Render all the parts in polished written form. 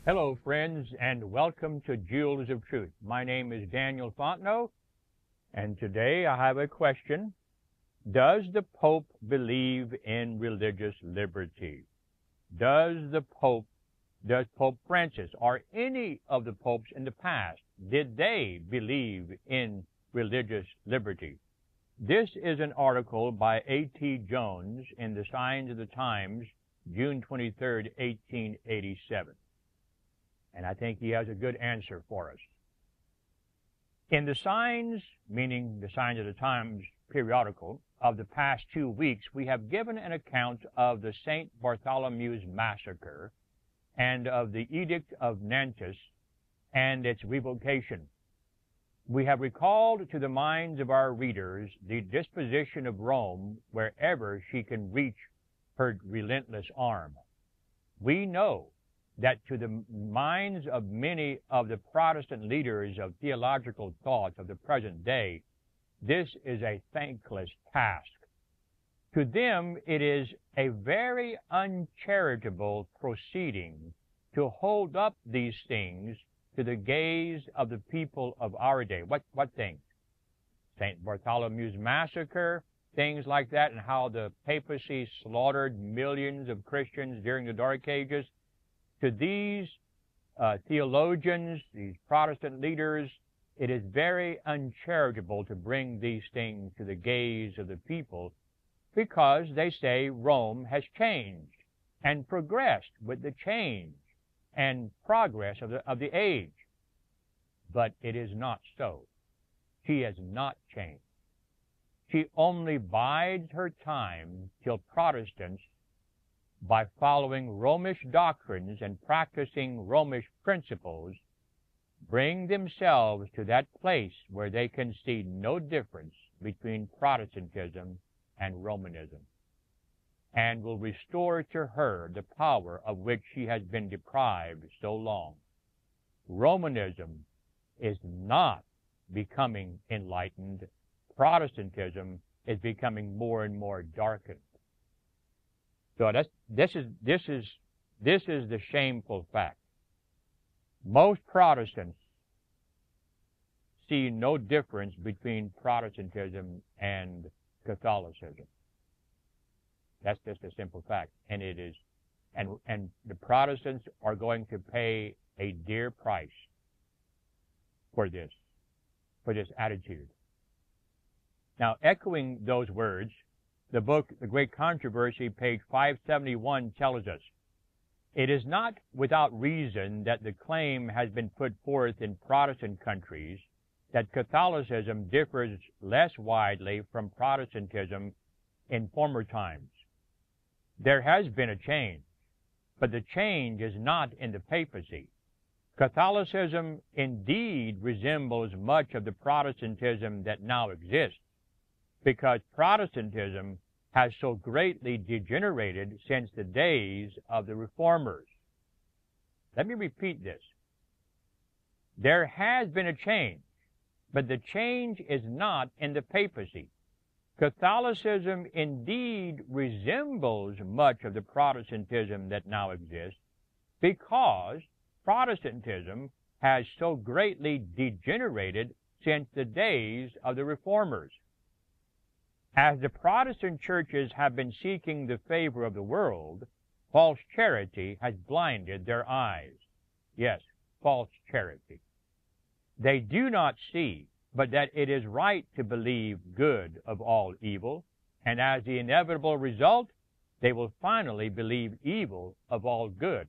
Hello, friends, and welcome to Jewels of Truth. My name is Daniel Fontenot, and today I have a question. Does the Pope believe in religious liberty? Does Pope Francis or any of the popes in the past, did they believe in religious liberty? This is an article by A.T. Jones in the Signs of the Times, June 23, 1887. And I think he has a good answer for us. In the Signs, meaning the Signs of the Times periodical, of the past 2 weeks, we have given an account of the St. Bartholomew's Massacre and of the Edict of Nantes and its revocation. We have recalled to the minds of our readers the disposition of Rome wherever she can reach her relentless arm. We know that to the minds of many of the Protestant leaders of theological thought of the present day, this is a thankless task. To them, it is a very uncharitable proceeding to hold up these things to the gaze of the people of our day. What things? St. Bartholomew's Massacre, things like that, and how the papacy slaughtered millions of Christians during the Dark Ages. To these theologians, these Protestant leaders, it is very uncharitable to bring these things to the gaze of the people because they say Rome has changed and progressed with the change and progress of the age. But it is not so. She has not changed. She only bides her time till Protestants, by following Romish doctrines and practicing Romish principles, bring themselves to that place where they can see no difference between Protestantism and Romanism, and will restore to her the power of which she has been deprived so long. Romanism is not becoming enlightened. Protestantism is becoming more and more darkened. So this is the shameful fact. Most Protestants see no difference between Protestantism and Catholicism. That's just a simple fact, and it is, and the Protestants are going to pay a dear price for this attitude. Now, echoing those words, the book, The Great Controversy, page 571, tells us, "It is not without reason that the claim has been put forth in Protestant countries that Catholicism differs less widely from Protestantism in former times. There has been a change, but the change is not in the papacy. Catholicism indeed resembles much of the Protestantism that now exists, because Protestantism has so greatly degenerated since the days of the Reformers." Let me repeat this. There has been a change, but the change is not in the papacy. Catholicism indeed resembles much of the Protestantism that now exists, because Protestantism has so greatly degenerated since the days of the Reformers. As the Protestant churches have been seeking the favor of the world, false charity has blinded their eyes. Yes, false charity. They do not see, but that it is right to believe good of all evil, and as the inevitable result, they will finally believe evil of all good.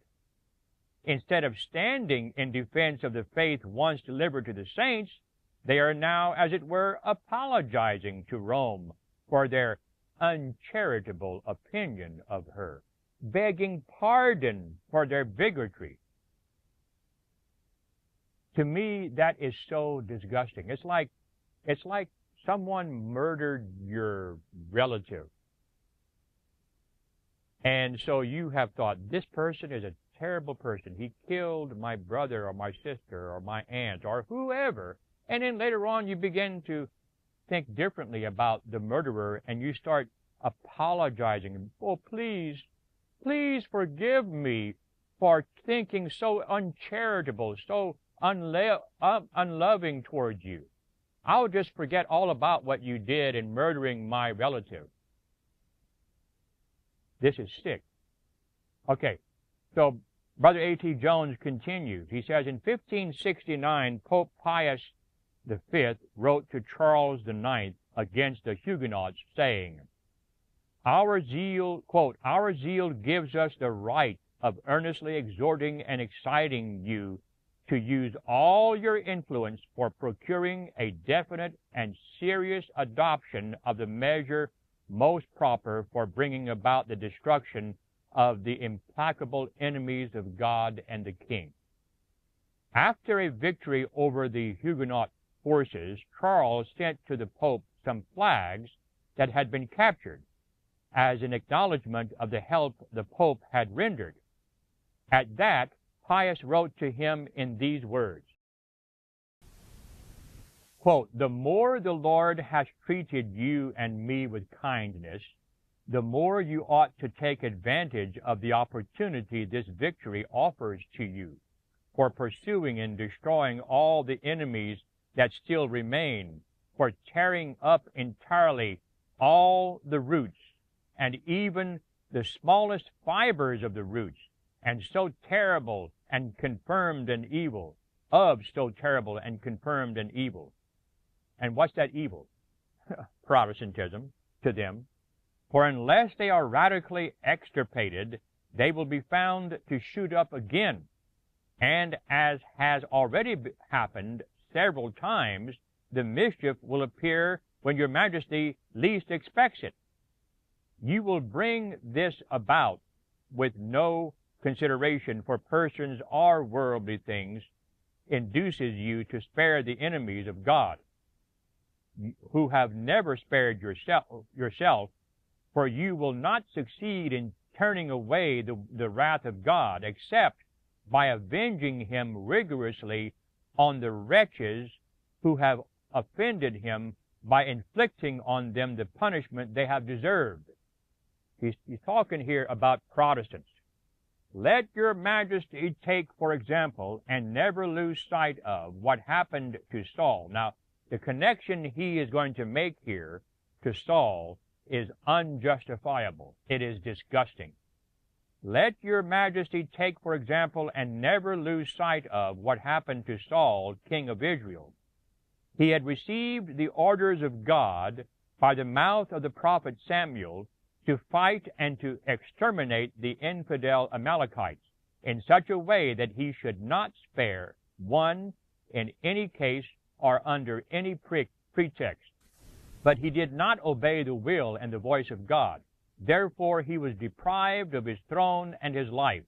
Instead of standing in defense of the faith once delivered to the saints, they are now, as it were, apologizing to Rome for their uncharitable opinion of her, begging pardon for their bigotry. To me, that is so disgusting. It's like someone murdered your relative. And so you have thought, this person is a terrible person. He killed my brother or my sister or my aunt or whoever. And then later on you begin to think differently about the murderer, and you start apologizing. "Oh, please forgive me. for thinking so uncharitable, so unloving towards you. I'll just forget all about what you did in murdering my relative. This is sick. Okay, so Brother A.T. Jones continues. He says, in 1569, Pope Pius V wrote to Charles IX against the Huguenots, saying, our zeal, quote, our zeal gives us the right of earnestly exhorting and exciting you to use all your influence for procuring a definite and serious adoption of the measure most proper for bringing about the destruction of the implacable enemies of God and the King. After a victory over the Huguenot forces, Charles sent to the Pope some flags that had been captured as an acknowledgment of the help the Pope had rendered. At that, Pius wrote to him in these words, quote, the more the Lord has treated you and me with kindness, the more you ought to take advantage of the opportunity this victory offers to you for pursuing and destroying all the enemies that still remain, for tearing up entirely all the roots and even the smallest fibers of the roots, and so terrible and confirmed an evil, of so terrible and confirmed an evil. And what's that evil? Protestantism to them. For unless they are radically extirpated, they will be found to shoot up again. And as has already happened several times, the mischief will appear when your Majesty least expects it. You will bring this about with no consideration for persons or worldly things, induces you to spare the enemies of God, who have never spared yourself, for you will not succeed in turning away the wrath of God, except by avenging him rigorously on the wretches who have offended him, by inflicting on them the punishment they have deserved. He's talking here about Protestants. Let your Majesty take, for example, and never lose sight of what happened to Saul. Now, the connection he is going to make here to Saul is unjustifiable. It is disgusting. Let your Majesty take, for example, and never lose sight of what happened to Saul, king of Israel. He had received the orders of God by the mouth of the prophet Samuel to fight and to exterminate the infidel Amalekites in such a way that he should not spare one in any case or under any pretext. But he did not obey the will and the voice of God. Therefore he was deprived of his throne and his life.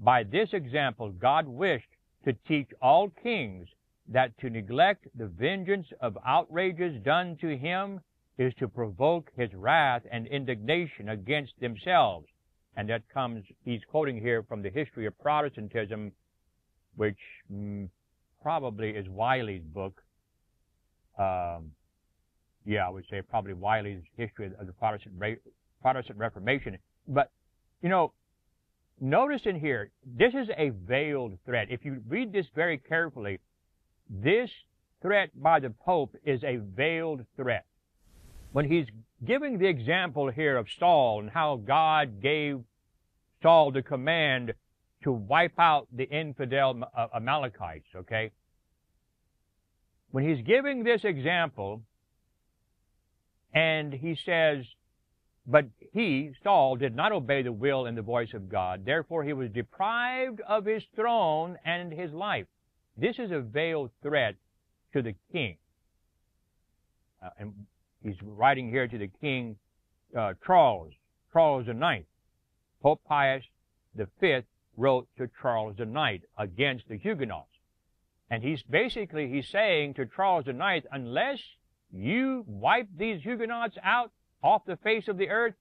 By this example, God wished to teach all kings that to neglect the vengeance of outrages done to him is to provoke his wrath and indignation against themselves. And that comes, he's quoting here from the History of Protestantism, which probably is Wiley's book. I would say probably Wiley's History of the Protestant Reformation. But, you know, notice in here, this is a veiled threat. If you read this very carefully, this threat by the Pope is a veiled threat. When he's giving the example here of Saul and how God gave Saul the command to wipe out the infidel Amalekites, okay? When he's giving this example, and he says, but he, Saul, did not obey the will and the voice of God. Therefore, he was deprived of his throne and his life. This is a veiled threat to the king. And he's writing here to the king, Charles IX. Pope Pius V wrote to Charles IX against the Huguenots. And he's saying to Charles IX, unless you wipe these Huguenots out off the face of the earth,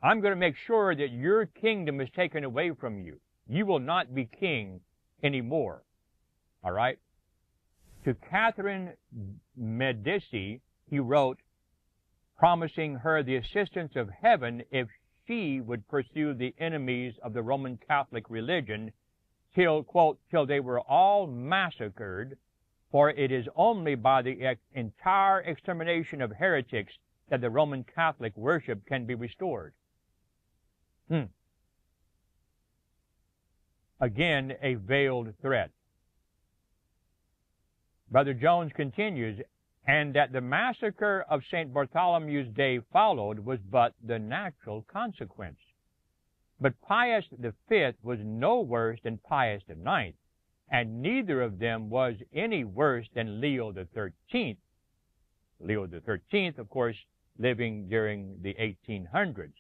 I'm going to make sure that your kingdom is taken away from you. You will not be king anymore. All right? To Catherine Medici, he wrote, promising her the assistance of heaven if she would pursue the enemies of the Roman Catholic religion till, quote, till they were all massacred, for it is only by the entire extermination of heretics that the Roman Catholic worship can be restored. Again, a veiled threat. Brother Jones continues, and that the massacre of St. Bartholomew's Day followed was but the natural consequence. But Pius V was no worse than Pius IX, and neither of them was any worse than Leo XIII. Leo XIII, of course, living during the 1800s.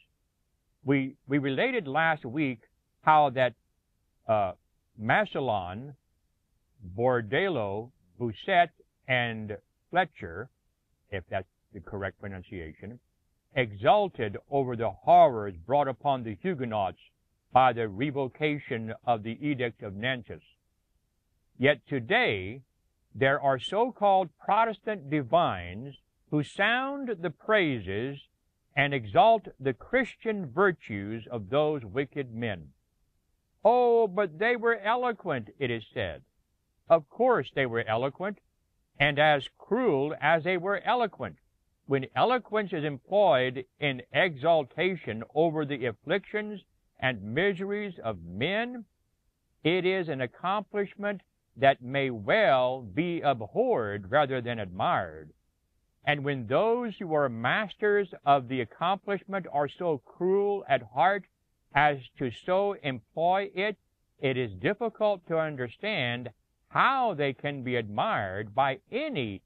We related last week how that Massillon, Bordello, Bossuet, and Fletcher, if that's the correct pronunciation, exulted over the horrors brought upon the Huguenots by the revocation of the Edict of Nantes. Yet today, there are so-called Protestant divines who sound the praises and exalt the Christian virtues of those wicked men. Oh, but they were eloquent, it is said. Of course they were eloquent, and as cruel as they were eloquent. When eloquence is employed in exaltation over the afflictions and miseries of men, it is an accomplishment that may well be abhorred rather than admired. And when those who are masters of the accomplishment are so cruel at heart as to so employ it, it is difficult to understand how they can be admired by any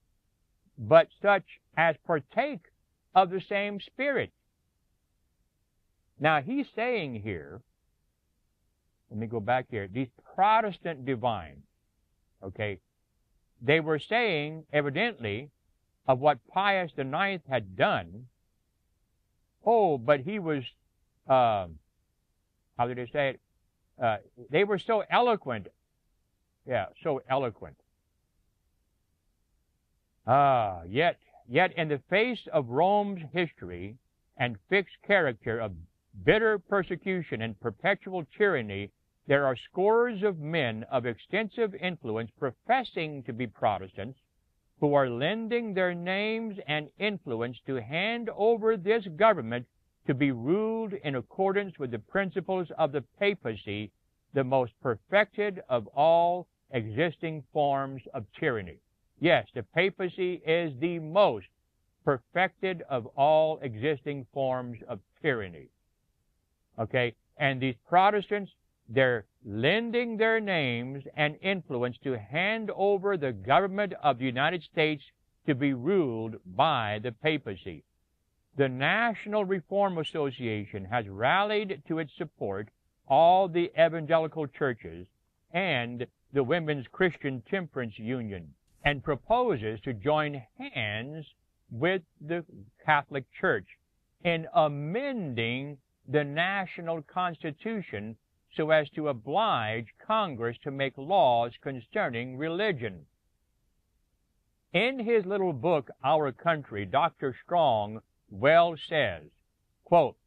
but such as partake of the same spirit. Now he's saying here, let me go back here, these Protestant divines, okay, they were saying evidently of what Pius IX had done. Oh, but he was, how did they say it? They were so eloquent. Yeah, so eloquent. Yet in the face of Rome's history and fixed character of bitter persecution and perpetual tyranny, there are scores of men of extensive influence professing to be Protestants who are lending their names and influence to hand over this government to be ruled in accordance with the principles of the papacy, the most perfected of all existing forms of tyranny. Yes, the papacy is the most perfected of all existing forms of tyranny. Okay? And these Protestants, they're lending their names and influence to hand over the government of the United States to be ruled by the papacy. The National Reform Association has rallied to its support all the evangelical churches and the Women's Christian Temperance Union, and proposes to join hands with the Catholic Church in amending the national constitution so as to oblige Congress to make laws concerning religion. In his little book, Our Country, Dr. Strong well says, quote,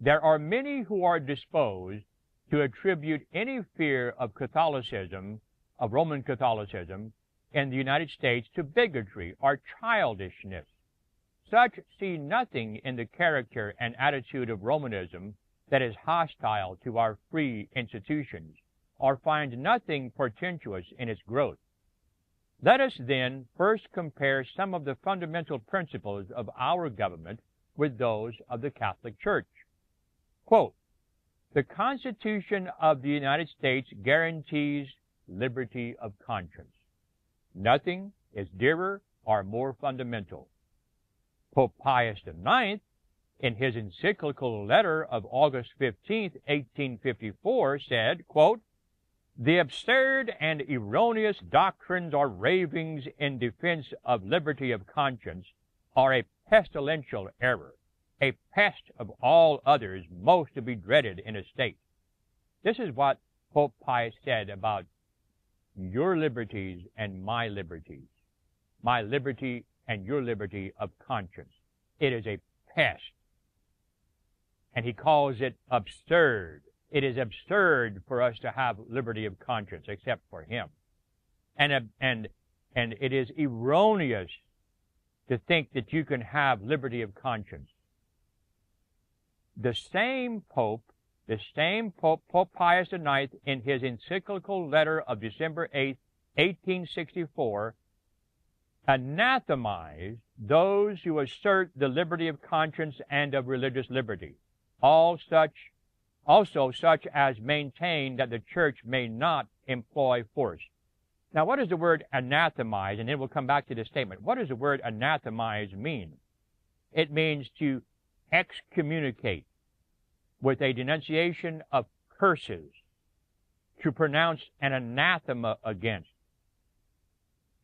"There are many who are disposed to attribute any fear of Catholicism, of Roman Catholicism, in the United States to bigotry or childishness. Such see nothing in the character and attitude of Romanism that is hostile to our free institutions, or find nothing portentous in its growth. Let us then first compare some of the fundamental principles of our government with those of the Catholic Church. Quote, the Constitution of the United States guarantees liberty of conscience. Nothing is dearer or more fundamental. Pope Pius IX, in his encyclical letter of August 15, 1854, said, quote, the absurd and erroneous doctrines or ravings in defense of liberty of conscience are a pestilential error, a pest of all others most to be dreaded in a state. This is what Pope Pius said about your liberties and my liberties, my liberty and your liberty of conscience. It is a pest. and he calls it absurd. It is absurd for us to have liberty of conscience except for him. And it is erroneous to think that you can have liberty of conscience. The same Pope, Pope Pius IX, in his encyclical letter of December 8, 1864, anathemized those who assert the liberty of conscience and of religious liberty, also such as maintain that the church may not employ force. Now, what does the word anathemize, and then we'll come back to this statement, what does the word anathemize mean? It means to excommunicate with a denunciation of curses, to pronounce an anathema against,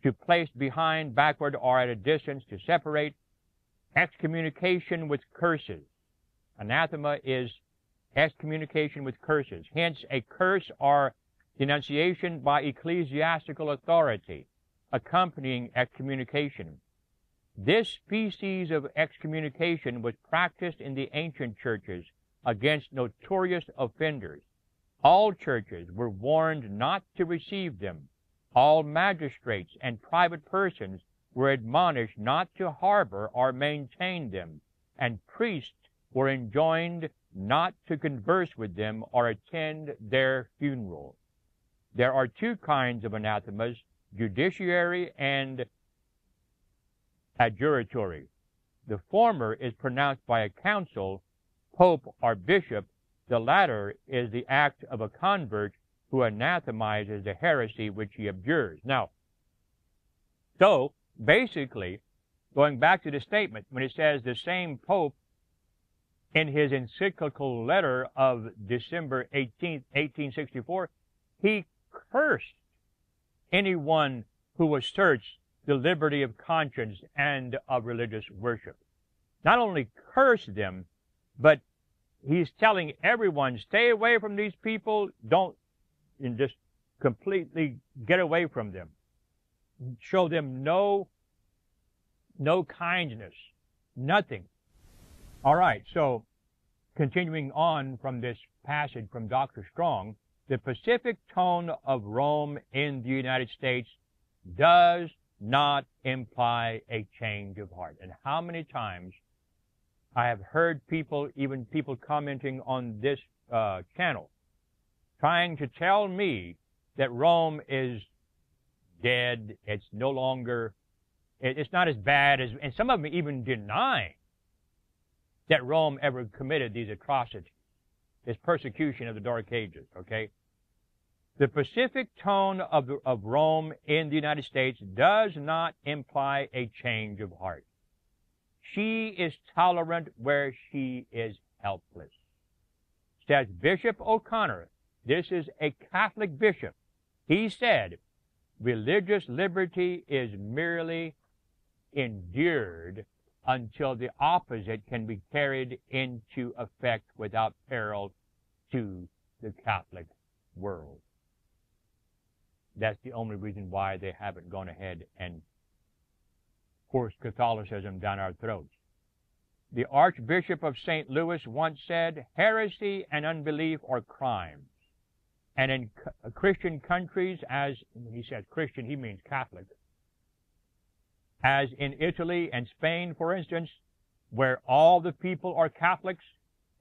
to place behind, backward, or at a distance, to separate, excommunication with curses. Anathema is excommunication with curses. Hence, a curse or denunciation by ecclesiastical authority, accompanying excommunication. This species of excommunication was practiced in the ancient churches against notorious offenders. All churches were warned not to receive them. All magistrates and private persons were admonished not to harbor or maintain them, and priests were enjoined not to converse with them or attend their funeral. There are two kinds of anathemas, judiciary and adjuratory. The former is pronounced by a council, pope, or bishop. The latter is the act of a convert who anathemizes the heresy which he abjures. Now, so, basically, going back to the statement, when it says the same pope in his encyclical letter of December 18, 1864, he cursed anyone who asserts the liberty of conscience and of religious worship. Not only curse them, but he's telling everyone, stay away from these people, and just completely get away from them. Show them no kindness, nothing. All right, so continuing on from this passage from Dr. Strong, the pacific tone of Rome in the United States does not imply a change of heart. And how many times I have heard people, even people commenting on this channel, trying to tell me that Rome is dead, it's no longer, it's not as bad as, and some of them even deny that Rome ever committed these atrocities, this persecution of the Dark Ages, okay? The pacific tone of Rome in the United States does not imply a change of heart. She is tolerant where she is helpless. Says Bishop O'Connor, this is a Catholic bishop. He said, religious liberty is merely endured until the opposite can be carried into effect without peril to the Catholic world. That's the only reason why they haven't gone ahead and forced Catholicism down our throats. The Archbishop of St. Louis once said, heresy and unbelief are crimes. And in Christian countries, as when he says Christian, he means Catholic, as in Italy and Spain, for instance, where all the people are Catholics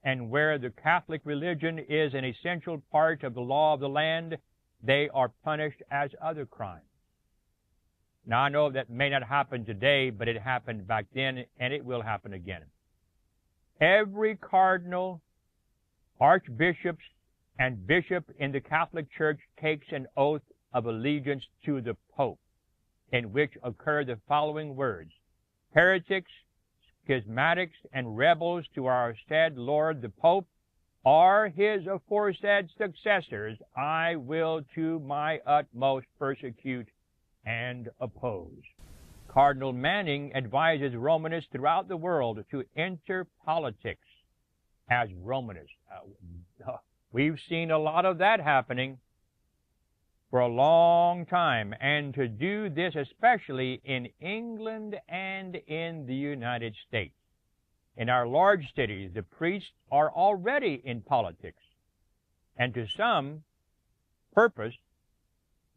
and where the Catholic religion is an essential part of the law of the land, they are punished as other crimes. Now, I know that may not happen today, but it happened back then, and it will happen again. Every cardinal, archbishop, and bishop in the Catholic Church takes an oath of allegiance to the Pope, in which occur the following words: heretics, schismatics, and rebels to our said Lord the Pope, or his aforesaid successors, I will to my utmost persecute and oppose. Cardinal Manning advises Romanists throughout the world to enter politics as Romanists. We've seen a lot of that happening for a long time, and to do this especially in England and in the United States. In our large cities, the priests are already in politics, and to some purpose,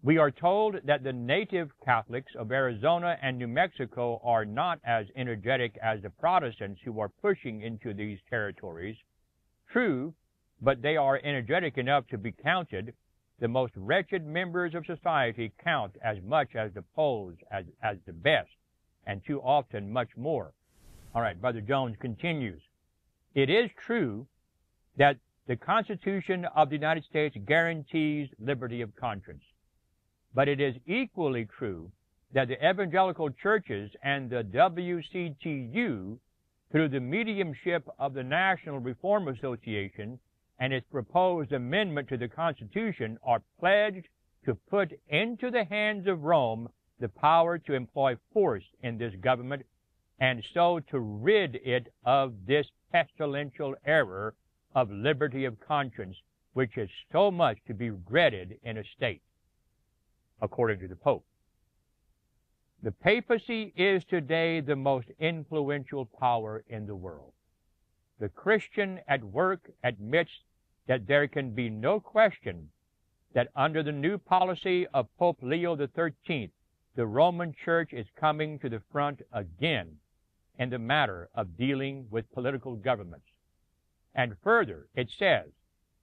we are told that the native Catholics of Arizona and New Mexico are not as energetic as the Protestants who are pushing into these territories. True, but they are energetic enough to be counted. The most wretched members of society count as much as the polls as the best, and too often much more. All right, Brother Jones continues. It is true that the Constitution of the United States guarantees liberty of conscience, but it is equally true that the evangelical churches and the WCTU, through the mediumship of the National Reform Association and its proposed amendment to the Constitution, are pledged to put into the hands of Rome the power to employ force in this government, and so to rid it of this pestilential error of liberty of conscience, which is so much to be dreaded in a state, according to the Pope. The papacy is today the most influential power in the world. The Christian at work admits that there can be no question that under the new policy of Pope Leo XIII, the Roman Church is coming to the front again in the matter of dealing with political governments. And further, it says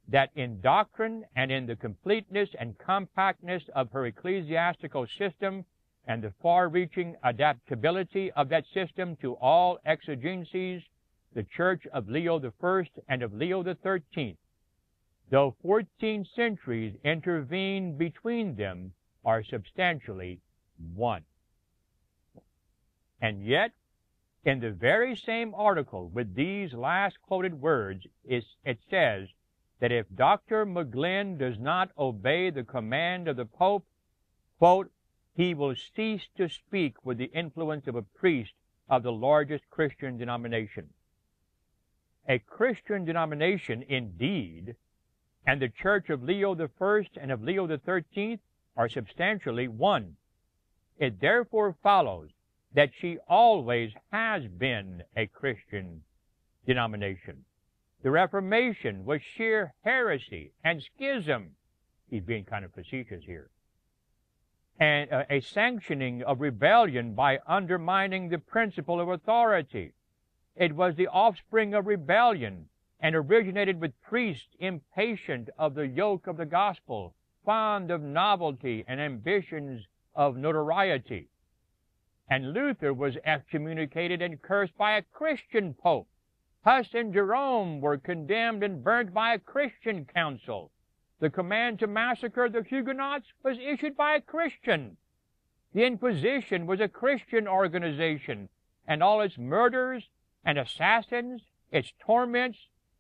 that in doctrine and in the completeness and compactness of her ecclesiastical system and the far-reaching adaptability of that system to all exigencies, the Church of Leo I and of Leo XIII, though 14 centuries intervene between them, are substantially one. And yet, in the very same article with these last quoted words, it says that if Dr. McGlynn does not obey the command of the Pope, quote, he will cease to speak with the influence of a priest of the largest Christian denomination. A Christian denomination indeed, and the Church of Leo I and of Leo XIII are substantially one. It therefore follows that she always has been a Christian denomination. The Reformation was sheer heresy and schism. He's being kind of facetious here. And a sanctioning of rebellion by undermining the principle of authority. It was the offspring of rebellion and originated with priests impatient of the yoke of the gospel, fond of novelty and ambitions of notoriety. And Luther was excommunicated and cursed by a Christian pope. Huss and Jerome were condemned and burnt by a Christian council. The command to massacre the Huguenots was issued by a Christian. The Inquisition was a Christian organization, and all its murders and assassins, its torments,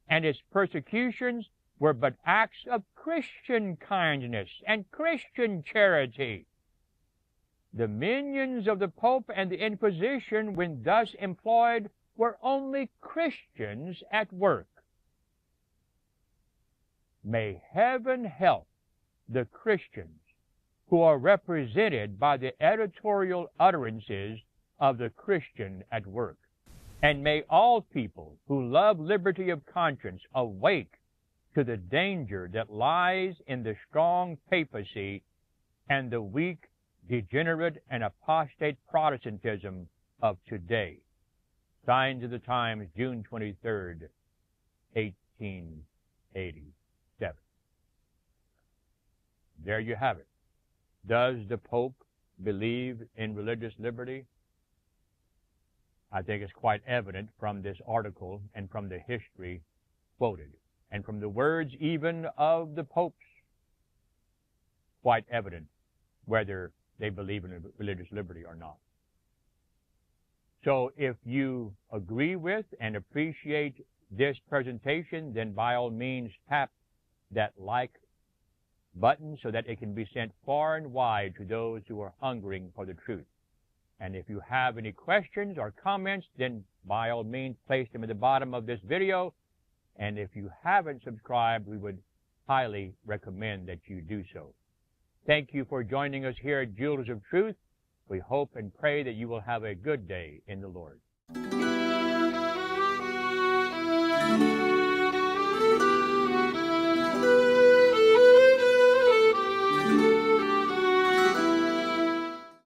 and its persecutions were but acts of Christian kindness and Christian charity. The minions of the Pope and the Inquisition, when thus employed, were only Christians at work. May heaven help the Christians who are represented by the editorial utterances of the Christian at work. And may all people who love liberty of conscience awake to the danger that lies in the strong papacy and the weak, degenerate, and apostate Protestantism of today. Signs of the Times, June 23rd, 1887. There you have it. Does the Pope believe in religious liberty? I think it's quite evident from this article and from the history quoted, and from the words even of the popes, quite evident whether they believe in religious liberty or not. So if you agree with and appreciate this presentation, then by all means tap that like button so that it can be sent far and wide to those who are hungering for the truth. And if you have any questions or comments, then by all means place them at the bottom of this video. And if you haven't subscribed, we would highly recommend that you do so. Thank you for joining us here at Jewels of Truth. We hope and pray that you will have a good day in the Lord.